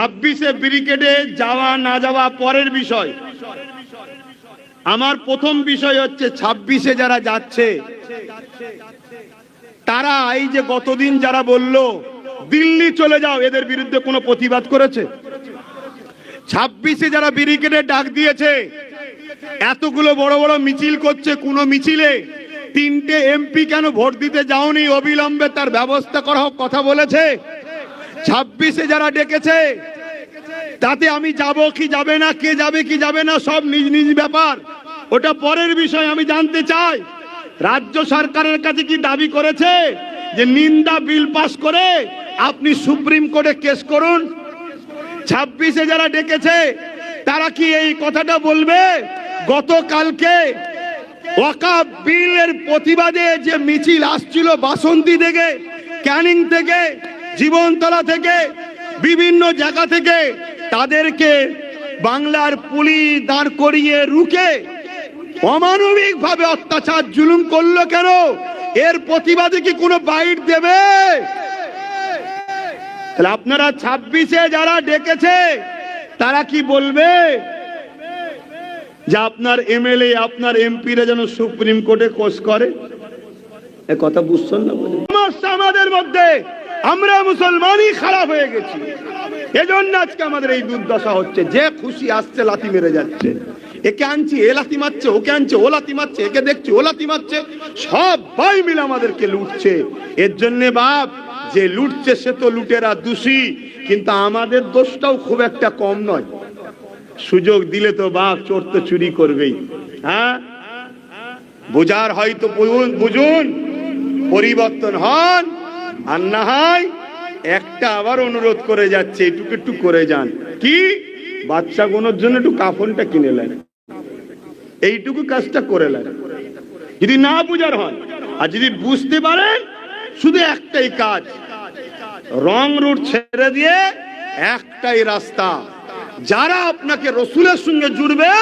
26-এ ব্রিগেডে যাওয়া না যাওয়া পরের বিষয়। আমার প্রথম বিষয় হচ্ছে 26-এ যারা যাচ্ছে তারা এই যে গতদিন যারা বলল দিল্লি চলে যাও, এদের বিরুদ্ধে কোনো প্রতিবাদ করেছে? 26-এ যারা ব্রিগেডে ডাক দিয়েছে, এতগুলো বড় বড় মিছিল করছে, কোন মিছিলে 3টে এমপি কেন ভোট দিতে যাওনি, অবিলম্বে তার ব্যবস্থা করা হোক কথা বলেছে? 26-এ যারা ডেকেছে তাতে আমি যাব কি যাবে না, কে যাবে কি যাবে না, সব নিজ নিজ ব্যাপার, ওটা পরের বিষয়। আমি জানতে চাই রাজ্য সরকারের কাছে কি দাবি করেছে যে নিন্দা বিল পাস করে আপনি সুপ্রিম কোর্টে কেস করুন? 26-এ যারা ডেকেছে তারা কি এই কথাটা বলবে? গতকালকে ওয়াকফ বিলের প্রতিবাদে যে মিছিল আসছিল বাসন্তী থেকে, ক্যানিং থেকে, জীবনতলা থেকে, বিভিন্ন জায়গা থেকে, তাদেরকে বাংলার পুলিশ দাঁড় করিয়ে রুখে অমানবিক ভাবে অত্যাচার জুলুম করলো কেন? এর প্রতিবাদে কি কোনো বাইট দেবে? তাহলে আপনারা 26-এ যারা ডেকেছে তারা কি বলবে যে আপনার এমএলএ আপনার এমপিরা যেন সুপ্রিম কোর্টে কেস করে? এ কথা বুঝছেন না? সমস্যা আমাদের মধ্যে, আমরা মুসলমানই খারাপ হয়ে গেছি, এজন্য আজকে আমাদের এই দুর্দশা হচ্ছে। যে খুশি আসছে লাথি মেরে যাচ্ছে, একে আনছি এ লাথি মারছে, ওকে আনছে ও লাথি মারছে, একে দেখছি ও লাথি মারছে, সবাই মিলে আমাদেরকে লুটছে। এর জন্য বাপ, যে লুটছে সে তো লুটেরা দোষী, কিন্তু আমাদের দোষটাও খুব একটা কম নয়। সুযোগ দিলে তো বাপ চোর তো চুরি করবেই। হ্যাঁ, বুঝার হয়তো বুঝুন, পরিবর্তন হন, আর না হয় একটা আবার অনুরোধ করে যাচ্ছে, এটুকু একটু করে যান। কি? বাচ্চাগুলোর জন্য একটু কাফনটা কিনে নেন, এইটুকু কাজটা করে নেন। যদি না বুঝার হন, আর যদি বুঝতে পারেন, শুধু একটাই কাজ, রং রুট ছেড়ে দিয়ে একটাই রাস্তা, যারা আপনাকে রসুলের সঙ্গে জুড়বে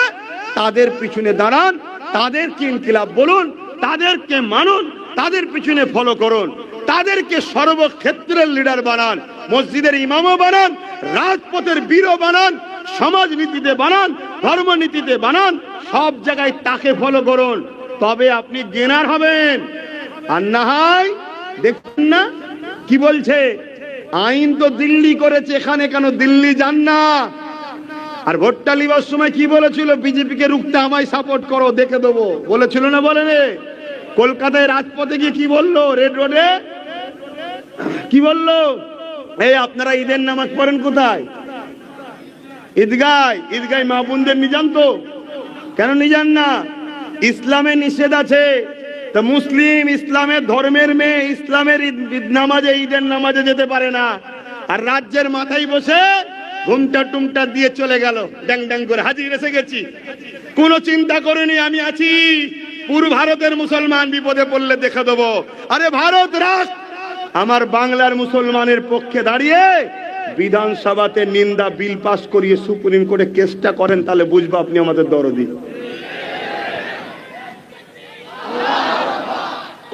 তাদের পিছনে দাঁড়ান, তাদেরকে ইনকিলাব বলুন, তাদেরকে মানুন, তাদের পিছনে ফলো করুন, তাদেরকে সর্বক্ষেত্রের লিডার বানান, মসজিদের ইমামও বানান, রাজপথের বীরও বানান, সমাজনীতিতে বানান, ধর্মনীতিতে বানান, সব জায়গায় তাকে ফলো করুন, তবে আপনি গেনার হবেন। আর না হয় দেখুন না কি বলছে, আইন তো দিল্লি করেছে, এখানে কেন দিল্লি যান না? আর ভোটটা লিবার সময় কি বলেছিল? বিজেপিকে রুখতে আমায় সাপোর্ট করো, দেখে দেবো বলেছিল না? বলেনি? কলকাতায় রাজপথে গিয়ে কি বললো? রেড রোডে কি বললো? এই আপনারা ঈদের নামাজ পড়েন কোথায়? ঈদগায়। ঈদগায় মা বোনদের নিয়ে যান তো? কেন নিয়ে যান না? ইসলামে নিষেধ আছে। তা মুসলিম, ইসলামের ধর্মের মেয়ে ইসলামের ঈদ নামাজে, ঈদের নামাজে যেতে পারে না, আর রাজ্যের মাথায় বসে ঘুমটা টুমটা দিয়ে চলে গেল, ড্যাং ড্যাং করে হাজির এসে গেছি, কোনো চিন্তা করেনি আমি আছি, পুরো ভারতের মুসলমান বিপদে পড়লে দেখে দেবো। আরে ভারত রাখ, আমার বাংলার মুসলমানের পক্ষে দাঁড়িয়ে বিধানসভাতে নিন্দা বিল পাস করিয়ে সুপ্রিম কোর্টে কেসটা করেন, তাহলে বুঝবো আপনি আমাদের দরদি।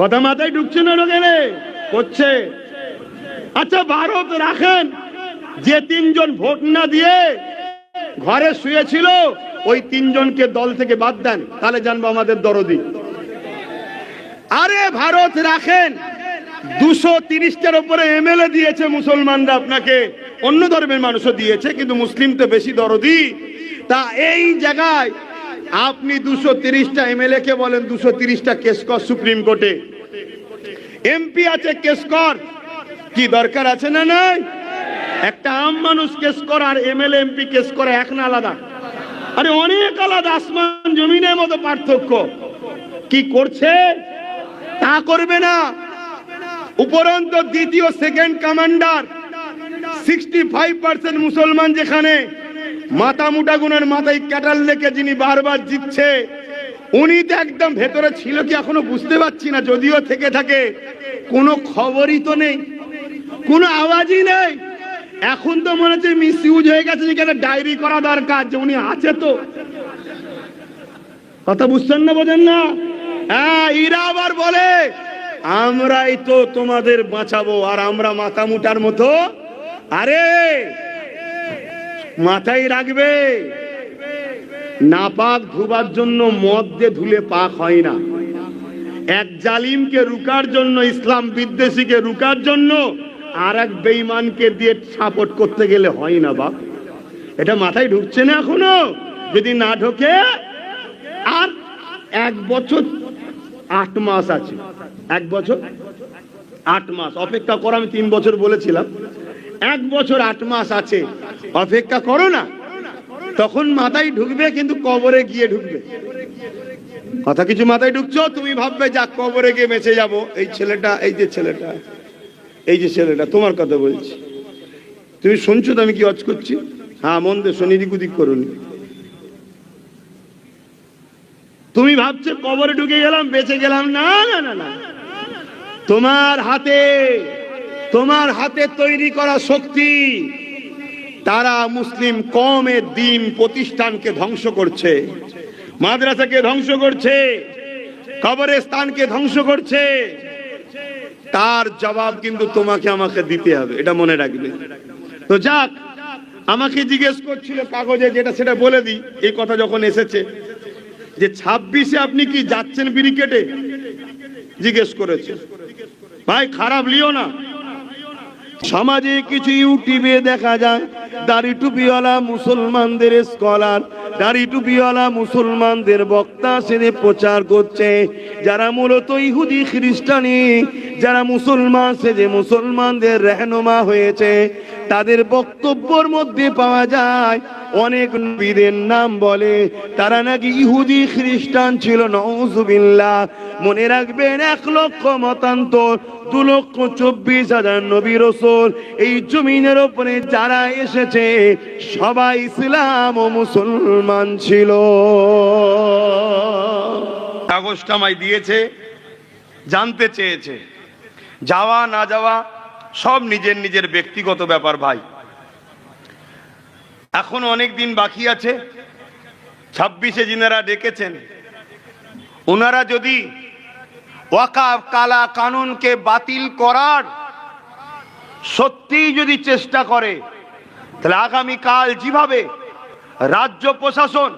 কথা মাথায় ঢুকছে না? গেলে করছে। আচ্ছা ভারত রাখেন, যে 3 জন ভোট না দিয়ে ঘরে শুয়েছিল ওই 3 জনকে দল থেকে বাদ দেন, তাহলে জানবো আমাদের দরদি। আরে ভারত রাখেন, 230টার উপরে এমএলএ দিয়েছে মুসলমানরা আপনাকে, অন্য ধর্মের মানুষও দিয়েছে, কিন্তু মুসলিম তো বেশি দরদি। তা এই জায়গায় আপনি 230টা এমএলএ কে বলেন 230টা কেস কর সুপ্রিম কোর্টে, এমপি আছে কেস কর, কি দরকার আছে না? নাই? একটা আম মানুষ কেস কর আর এমএলএ এমপি কেস করে এক না আলাদা? আরে অনেক আলাদা, আসমান জমিনের মতো পার্থক্য। কি করছে? তা করবে না। উপরন্ত দ্বিতীয় সেকেন্ড কমান্ডার 65% মুসলমান, যেখানে মাথা মুটা গুণের মাথায় ক্যাটাল লেকে যিনি বারবার জিতছে, উনি তো একদম ভেতরে ছিল কি এখনো বুঝতে পারছি না, যদিও থেকে থাকে কোনো খবরই তো নেই, কোনো আওয়াজই নেই। এখন তো মনে হচ্ছে মিস ইউজ হয়ে গেছে, যেখানে ডায়েরি করা দরকার যে উনি আছে। তো কথা বুঝছেন না? বোঝেন না? হ্যাঁ, এরা আবার বলে আমরাই তো তোমাদের বাঁচাবো, আর আমরা মাথা মুটার মতো। আরে মাথায় রাখবে, নাপাক ধুবার জন্য মদ দিয়ে ধুলে পাক হয় না। এক জালিমকে রুকার জন্য, ইসলাম বিদ্বেষীকে রুকার জন্য আর এক বেঈমানকে দিয়ে সাপোর্ট করতে গেলে হয় না বাপ। এটা মাথায় ঢুকছে না এখনো? যদি না ঢোকে, আর 1 বছর 8 মাস আছে। 1 বছর 8 মাস অপেক্ষা করো। আমি 3 বছর বলেছিলাম, 1 বছর 8 মাস আছে, অপেক্ষা করো না। তখন মাথায় ঢুকবে, কিন্তু কবরে গিয়ে ঢুকবে। কথা কিছু মাথায় ঢুকছো? তুমি ভাববে যা কবরে গিয়ে বেঁচে যাব। এই ছেলেটা, এই যে ছেলেটা তোমার কথা বলছি, তুমি শুনছো তো আমি কি অজ করছি? হ্যাঁ, মন দিয়ে শোনি, দিক উদিক করুন। তুমি ভাবছো কবরে ঢুকে গেলাম, বেঁচে গেলাম। না না না না, তোমার হাতে তৈরি করা শক্তি তারা মুসলিম কওমের দ্বীন প্রতিষ্ঠানকে ধ্বংস করছে, মাদ্রাসাকে ধ্বংস করছে, কবরস্থানকে ধ্বংস করছে। তার জবাব কিন্তু তোমাকে আমাকে দিতে হবে, এটা মনে রাখবে। তো যাক, আমাকে জিজ্ঞেস করছিল কাগজে, যেটা সেটা বলে দিই। এই কথা যখন এসেছে যে 26-এ আপনি কি যাচ্ছেন ব্রিকেটে, জিজ্ঞেস করেছে। ভাই খারাপ লিও না। সমাজে কিছু ইউটিউবে দেখা যায় দাড়ি টুপিওয়ালা মুসলমানদের স্কলার, দাড়ি টুপিওয়ালা মুসলমানদের বক্তা সেরে প্রচার করছে, যারা মূলত ইহুদি খ্রিস্টানি, যারা মুসলমান সেজে মুসলমানদের রহনুমা হয়েছে। তাদের বক্তব্যের মধ্যে পাওয়া যায় অনেক নবীদের নাম বলে, তারা নাকি ইহুদি খ্রিস্টান ছিল। নাউযুবিল্লাহ। মনে রাখবেন, 1 লক্ষ মতান্তর, 2,24,000 নবী রাসূল এই জমিনের উপরে যারা এসেছে সবাই ইসলাম ও মুসলমান ছিল। কাগজটা আমায় দিয়েছে, জানতে চেয়েছে। যাওয়া না যাওয়া সব নিজের নিজের ব্যক্তিগত ব্যাপার ভাই। এখন অনেক দিন বাকি আছে। 26-এ যিনারা ডেকেছেন, ওনারা যদি ওয়াকফ কালা কানুনকে বাতিল করার সত্যি যদি চেষ্টা করে, তাহলে আগামীকাল যেভাবে রাজ্য প্রশাসন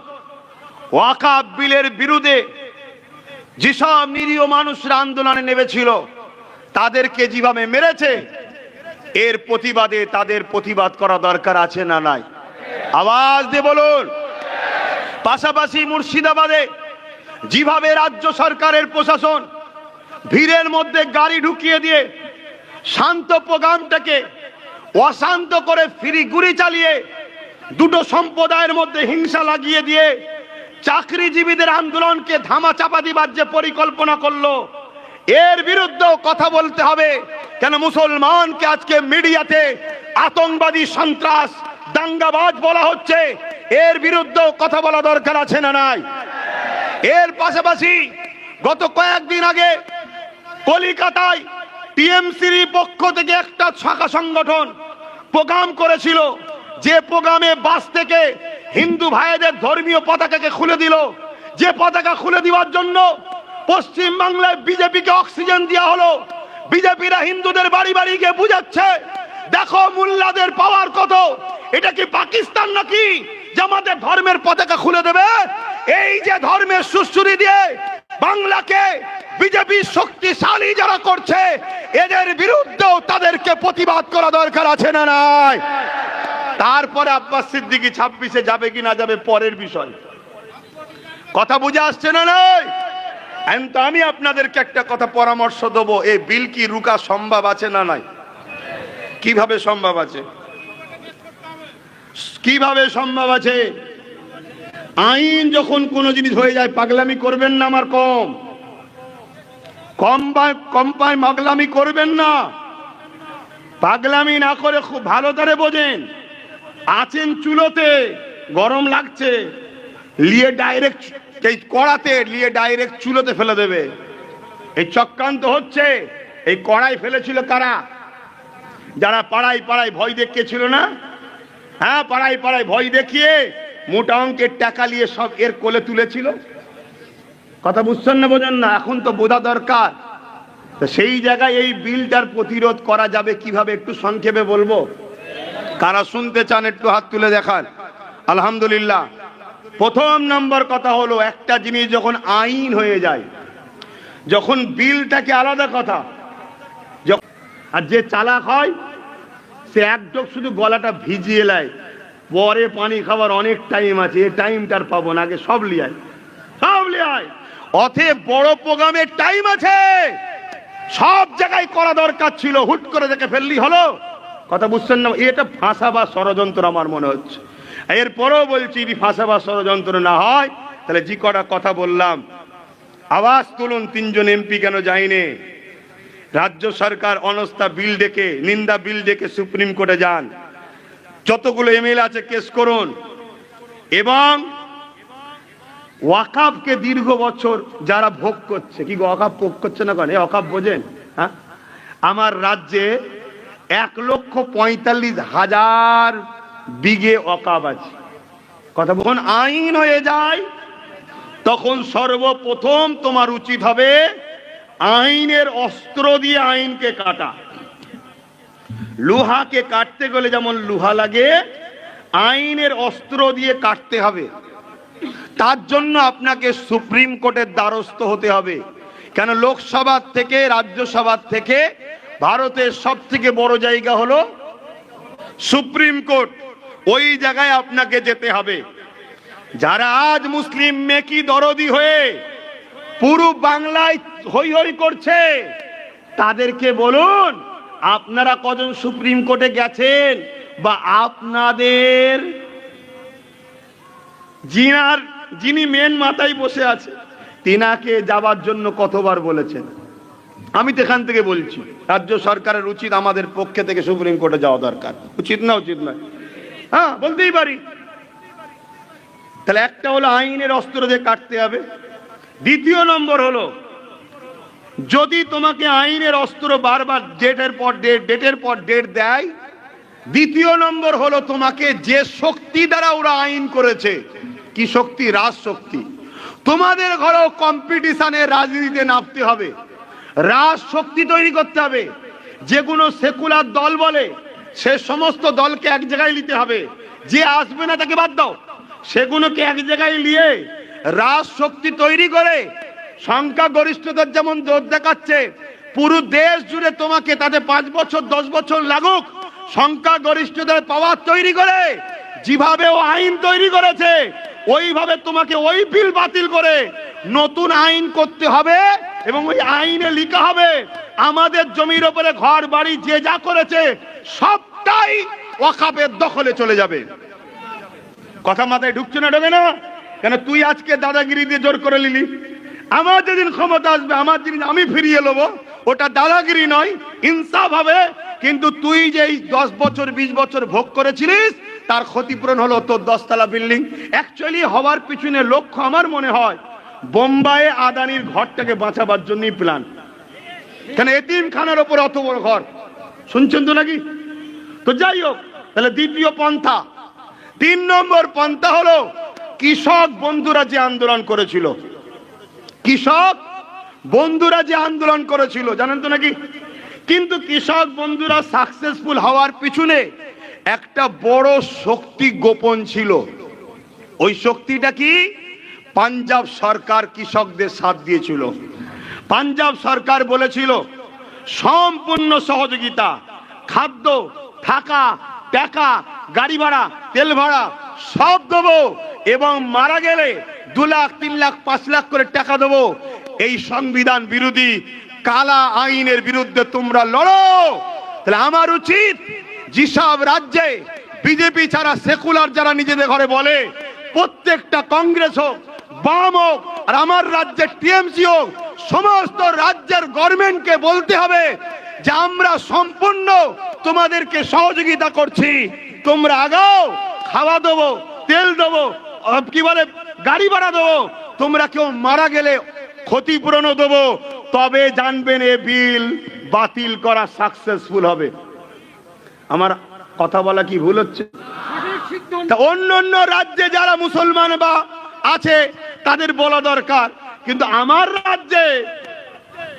ওয়াকফ বিলের বিরুদ্ধে যেসব নিরীহ মানুষরা আন্দোলনে নেমেছিল তাদেরকে যেভাবে মেরেছে, এর প্রতিবাদে তাদের প্রতিবাদ করা দরকার আছে না নাই? আওয়াজ দিয়ে বলুন। পাশাপাশি মুর্শিদাবাদে যেভাবে রাজ্য সরকারের প্রশাসন ভিড়ের মধ্যে গাড়ি ঢুকিয়ে দিয়ে শান্ত প্রোগ্রামটাকে অশান্ত করে ফিরি গুলি চালিয়ে দুটো সম্প্রদায়ের মধ্যে হিংসা লাগিয়ে দিয়ে চাকরিজীবীদের আন্দোলনকে ধামা চাপা দিবার যে পরিকল্পনা করলো, এর বিরুদ্ধেও কথা বলতে হবে। কেন মুসলমানকে আজকে মিডিয়াতে আতঙ্কবাদী, সন্ত্রাস, দাঙ্গাবাজ বলা হচ্ছে, এর বিরুদ্ধেও কথা বলা দরকার আছে না নাই? এর পাশাপাশি গত কয়েকদিন আগে কলিকাতায় টিএমসির পক্ষ থেকে একটা শাখা সংগঠন প্রোগ্রাম করেছিল, যে প্রোগ্রামে বাস থেকে হিন্দু ভাইদের ধর্মীয় পতাকাকে খুলে দিল। যে পতাকা খুলে দেওয়ার জন্য পশ্চিম বাংলায় বিজেপিকে অক্সিজেন দেওয়া হলো। বিজেপিরা হিন্দুদের বাড়ি বাড়ি গিয়ে বুঝাচ্ছে, দেখো মোল্লাদের পাওয়ার কত। এটা কি পাকিস্তান নাকি যে আমাদের ধর্মের পতাকা খুলে দেবে? এই যে ধর্মের সুশ্রুতি দিয়ে বাংলাকে বিজেপি শক্তিশালী যারা করছে, এদের বিরুদ্ধেও তাদেরকে প্রতিবাদ করা দরকার আছে না নাই? তারপরে আব্বাস সিদ্দিকী 26-এ যাবে কি না যাবে পরের বিষয়। কথা বুঝে আসছে না নাই? আমি আপনাদেরকে একটা কথা পরামর্শ দেবো, এই বিল কি রুকা সম্ভব আছে না নাই? কিভাবে সম্ভব আছে? কিভাবে সম্ভব আছে? আইন যখন কোন জিনিস হয়ে যায়, পাগলামি করবেন না। আমার কম পায় পাগলামি করবেন না। পাগলামি না করে খুব ভালো করে বোঝেন। আছেন চুলোতে, গরম লাগছে, লিয়ে ডাইরেক্ট এই কড়াতে লিয়ে ডাইরেক্ট চুলোতে ফেলে দেবে। এই চক্রান্ত হচ্ছে। এই কড়াই ফেলেছিল কারা? যারা পাড়ায় পাড়ায় ভয় দেখিয়েছিল না? হ্যাঁ, পাড়ায় পাড়ায় ভয় দেখিয়ে মোটা অঙ্কের টাকা নিয়ে সব এর কোলে তুলেছিল। কথা বুঝছেন না, বোঝেন না? এখন তো বোঝা দরকার। সেই জায়গায় এই বিলটার প্রতিরোধ করা যাবে কিভাবে, একটু সংক্ষেপে বলবো। কারা শুনতে চান একটু হাত তুলে দেখান। আলহামদুলিল্লাহ। প্রথম নম্বর কথা হলো, একটা জিনিস যখন আইন হয়ে যায়, যখন বিলটাকে আলাদা কথা, আর যে চালাক হয় সে একদম শুধু গলাটা ভিজিয়ে নেয়, পরে পানি খাবার অনেক টাইম আছে, এই টাইমটার পাবো না, আগে সব লিয়ায় সব লিয়ায়। অতএব বড় প্রোগ্রামের টাইম আছে, সব জায়গায় করা দরকার ছিল, হুট করে দেখে ফেললি হলো। কথা বুঝছেন না? এটা ফাঁসা বা ষড়যন্ত্র আমার মনে হচ্ছে। এরপরেও বলছি, যদি ফাঁসা বা ষড়যন্ত্র না হয় তাহলে যে কটা কথা বললাম আওয়াজ তুলুন। 3 জন এমপি কেন যায়নি? রাজ্য সরকার অনাস্থা বিল ডেকে, নিন্দা বিল ডেকে সুপ্রিম কোর্টে যান, যতগুলো এমএলএ আছে কেস করুন। এবং ওয়াকাফকে দীর্ঘ বছর যারা ভোগ করছে, কি ওয়াকাফ ভোগ করছে না? কেন ওয়াকাফ বোঝেন? হ্যাঁ, আমার রাজ্যে 1,45,000 বিঘে ওয়াকাফ আছে। কথা যখন আইন হয়ে যায় তখন সর্বপ্রথম তোমার উচিত হবে আইনের অস্ত্র দিয়ে আইনকে কাটা। লোহাকে কাটতে গেলে যেমন লোহা লাগে, আইনের অস্ত্র দিয়ে কাটতে হবে। তার জন্য আপনাকে সুপ্রিম কোর্টের দ্বারস্থ হতে হবে। কেন? লোকসভা থেকে, রাজ্যসভা থেকে ভারতের সব থেকে বড় জায়গা হলো সুপ্রিম কোর্ট। ওই জায়গায় আপনাকে যেতে হবে। যারা আজ মুসলিম মেকি দরদি হয়ে পুরো বাংলায় হই হই করছে, তাদেরকে বলুন আপনারা কজন সুপ্রিম কোর্টে গেছেন, বা আপনাদের যিনি মেন মাথায় বসে আছে তিনাকে যাবার জন্য কতবার বলেছেন? আমি তো এখান থেকে বলছি, রাজ্য সরকারের উচিত আমাদের পক্ষে থেকে সুপ্রিম কোর্টে যাওয়া দরকার। উচিত না? উচিত নয়? হ্যাঁ, বলতেই পারি। তাহলে একটা হলো আইনের অস্ত্র দিয়ে কাটতে হবে। দ্বিতীয় নম্বর হলো, যদি তোমাকে আইনের অস্ত্র বারবার ডেটের পর ডেট দেয়, দ্বিতীয় নম্বর হলো তোমাকে যে শক্তি দ্বারা ওরা আইন করেছে, কি শক্তি? রাজশক্তি। তোমাদের ঘরেও কম্পিটিশনে রাজনীতিতে নামতে হবে, রাজশক্তি তৈরি করতে হবে। যেগুলো সেকুলার দল বলে সে সমস্ত দলকে এক জায়গায় নিতে হবে, যে আসবে না তাকে বাদ দাও। সেগুলোকে এক জায়গায় নিয়ে রাজশক্তি তৈরি করে, সংখ্যা গরিষ্ঠতার যেমন জোর দেখাচ্ছে, পুরো দেশ জুড়ে তোমাকে তাতে 5 বছর 10 বছর লাগুক, সংখ্যা গরিষ্ঠতার পাওয়ার তৈরি করে যেভাবে ও আইন তৈরি করেছে, ওইভাবে তোমাকে ওই বিল বাতিল করে নতুন আইন করতে হবে। এবং ওই আইনে লেখা হবে আমাদের জমির উপরে ঘর বাড়ি যে যা করেছে সবটাই ওয়াকাফের দখলে চলে যাবে। কথা মাথায় ঢুকছে না? ঢোকে না? কেন? তুই আজকে দাদাগিরি দিয়ে জোর করে নিলি, আমার যেদিন ক্ষমতা আসবে আমার জিনিস আমি ফিরিয়ে নেবো, ওটা দাদাগিরি নয়, ইনসাফ হবে। কিন্তু তুই যে 10 বছর 20 বছর ভোগ করেছিলিস, তার ক্ষতিপূরণ হলো তোর 10 তলা বিল্ডিং। অ্যাকচুয়ালি হওয়ার পিছনে লক্ষ্য আমার মনে হয় বোম্বাইয়ে আদানির ঘরটাকে বাঁচাবার জন্যই প্ল্যান। কেন? এতিমখানার ওপর অত বড় ঘর, শুনছেন তো নাকি? তো যাই হোক, তাহলে দ্বিতীয় পন্থা। 3 নম্বর পন্থা হলো কৃষক বন্ধুরা যে আন্দোলন করেছিল, কৃষক বন্ধুরা যে আন্দোলন করেছিল, জানেন তো নাকি? কিন্তু কৃষক বন্ধুরা সাকসেসফুল হওয়ার পিছনে একটা বড় শক্তি গোপন ছিল। ওই শক্তিটা কি? পাঞ্জাব সরকার কৃষকদের সাথ দিয়েছিল। পাঞ্জাব সরকার বলেছিল সম্পূর্ণ সহযোগিতা, খাদ্য, থাকা, টাকা, গাড়ি ভাড়া, তেল ভাড়া সব দেবো, এবং মারা গেলে 2 লাখ 3 লাখ 5 লাখ করে টাকা দেবো। এই সংবিধান বিরোধী কালা আইনের বিরুদ্ধে তোমরা লড়ো। তাহলে আমার উচিত যেসব রাজ্যে বিজেপি ছাড়া সেকুলার যারা নিজেদের ঘরে বলে, প্রত্যেকটা কংগ্রেস হোক, বাম হোক, আর আমার রাজ্যের টিএমসি হোক, সমস্ত রাজ্যের গভর্নমেন্টকে বলতে হবে যে আমরা সম্পূর্ণ তোমাদেরকে সহযোগিতা করছি, তোমরা আগাও, খাওয়া দেবো, তেল দেবো, কি বলে গাড়ি ভাড়া দেবো, তোমরা কেউ মারা গেলে ক্ষতিপূরণও দেবো, তবে জানবেন এ বিল বাতিল করা সাকসেসফুল হবে। আমার কথা বলা কি ভুল হচ্ছে? অন্য অন্য রাজ্যে যারা মুসলমান বা আছে তাদের বলা দরকার, কিন্তু আমার রাজ্যে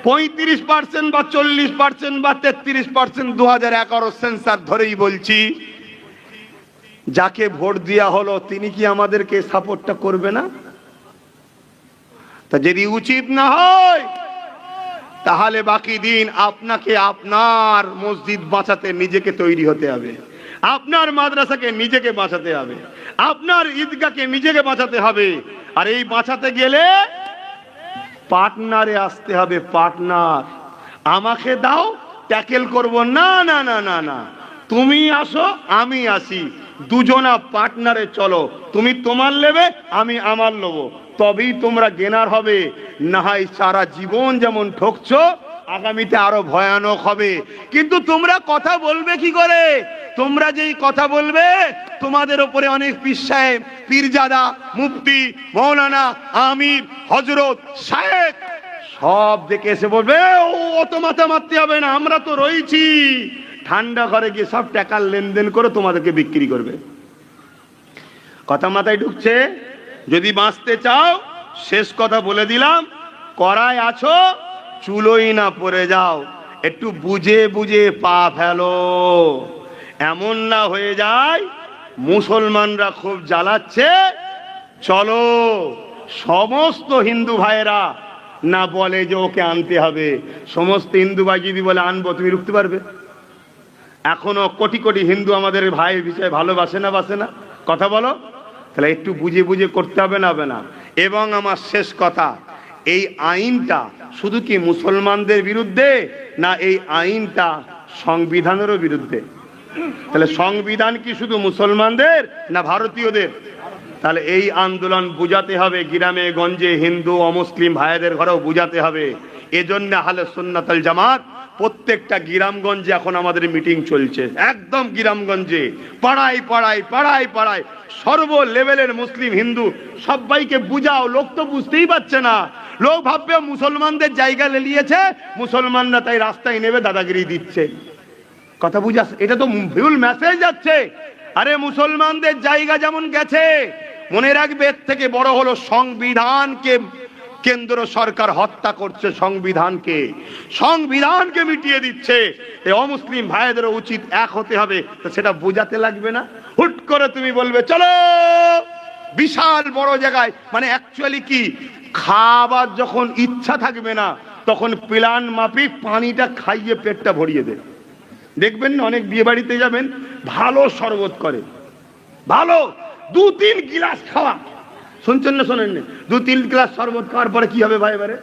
35% বা 40% বা 33% 2011 সেন্সার ধরেই বলছি, যাকে ভোট দেওয়া হলো তিনি কি আমাদেরকে সাপোর্টটা করবে না? তা যদি উচিত না হয় তাহলে বাকি দিন আপনাকে আপনার মসজিদ বাঁচাতে নিজেকে তৈরি হতে হবে, আপনার মাদ্রাসাকে নিজেকে বাঁচাতে হবে, আপনার ঈদগাহকে নিজেকে বাঁচাতে হবে। আর এই বাঁচাতে গেলে পার্টনারে আসতে হবে। পার্টনার আমাকে দাও, ট্যাকেল করব না, না না না না, তুমি আসো আমি আসি, দুজনা পার্টনারে চলো, তুমি তোমার নেবে আমি আমার নেবো, তবেই তোমরা গেনার হবে। না হয় সারা জীবন যেমন ঠকছো আগামীতে আরো ভয়ানক হবে। কিন্তু তোমরা কথা বলবে কি করে? তোমরা যেই কথা বলবে তোমাদের উপরে অনেক পীর সাহেব, পীরজাদা, মুফতি, মৌলানা, আমির, হযরত, শায়েখ সব দেখে এসে বলবে অত মাথা মারতে হবে না, আমরা তো রয়েছি। ঠান্ডা ঘরে গিয়ে সব টাকার লেনদেন করে তোমাদেরকে বিক্রি করবে। কথা মাথায় ঢুকছে? যদি বাঁচতে চাও, শেষ কথা বলে দিলাম, কড়ায় আছো চুলোই না পড়ে যাও, একটু বুঝে বুঝে পা ফেলো। এমন না হয়ে যায় মুসলমানরা খুব জ্বালাচ্ছে, চলো সমস্ত হিন্দু ভাইয়েরা না বলে যে ওকে আনতে হবে, সমস্ত হিন্দু ভাই যদি বলে আনবো, তুমি রুখতে পারবে? এখনো কোটি কোটি হিন্দু আমাদের ভাইয়ের বিষয়ে ভালোবাসে না, বাসে না? কথা বলো। তাহলে একটু বুঝে বুঝে করতে হবে না, হবে না? এবং আমার শেষ কথা, এই আইনটা শুধু কি মুসলমানদের বিরুদ্ধে না এই আইনটা সংবিধানেরও বিরুদ্ধে? তাহলে সংবিধান কি শুধু মুসলমানদের না ভারতীয়দের? তাহলে এই আন্দোলন বুঝাতে হবে, গ্রামে গঞ্জে হিন্দু অমুসলিম ভাইদের ঘরেও বুঝাতে হবে। এজন্য আহলে সুন্নাত ওয়াল জামাত প্রত্যেকটা গ্রামগঞ্জে এখন আমাদের মিটিং চলছে, একদম গ্রামগঞ্জে, পাড়ায় পাড়ায় পাড়ায় পাড়ায় সর্ব লেভেলের মুসলিম হিন্দু সবাইকে বুঝাও। লোক তো বুঝতেই পারছে না, লোক ভাববে মুসলমানদের জায়গা নিয়েছে, মুসলমানরা তাই রাস্তায় নেবে দাদাগিরি দিচ্ছে। কথা বুঝাস? এটা তো ভুল মেসেজ যাচ্ছে। আরে মুসলমানদের জায়গা যেমন গেছে, মনে রাখবে এর থেকে বড় হলো সংবিধানকে কেন্দ্র সরকার হত্যা করছে, সংবিধানকে সংবিধানকে মিটিয়ে দিচ্ছে। এই অমুসলিম ভাইদের উচিত এক হতে হবে, তো সেটা বোঝাতে লাগবে না। হুট করে তুমি বলবে চলো বিশাল বড় জায়গায়, মানে অ্যাকচুয়ালি কি খাবার যখন ইচ্ছা থাকবে না তখন প্ল্যান মাফিক পানিটা খাইয়ে পেটটা ভরিয়ে দে। দেখবেন না অনেক বিয়ে বাড়িতে যাবেন, ভালো শরবত করে, ভালো 2-3 গিলাস খাওয়া, শুনছেন না শোনেন না? 2-3 গ্লাস শরবত খাওয়ার পরে কি হবে ভাই? এবারে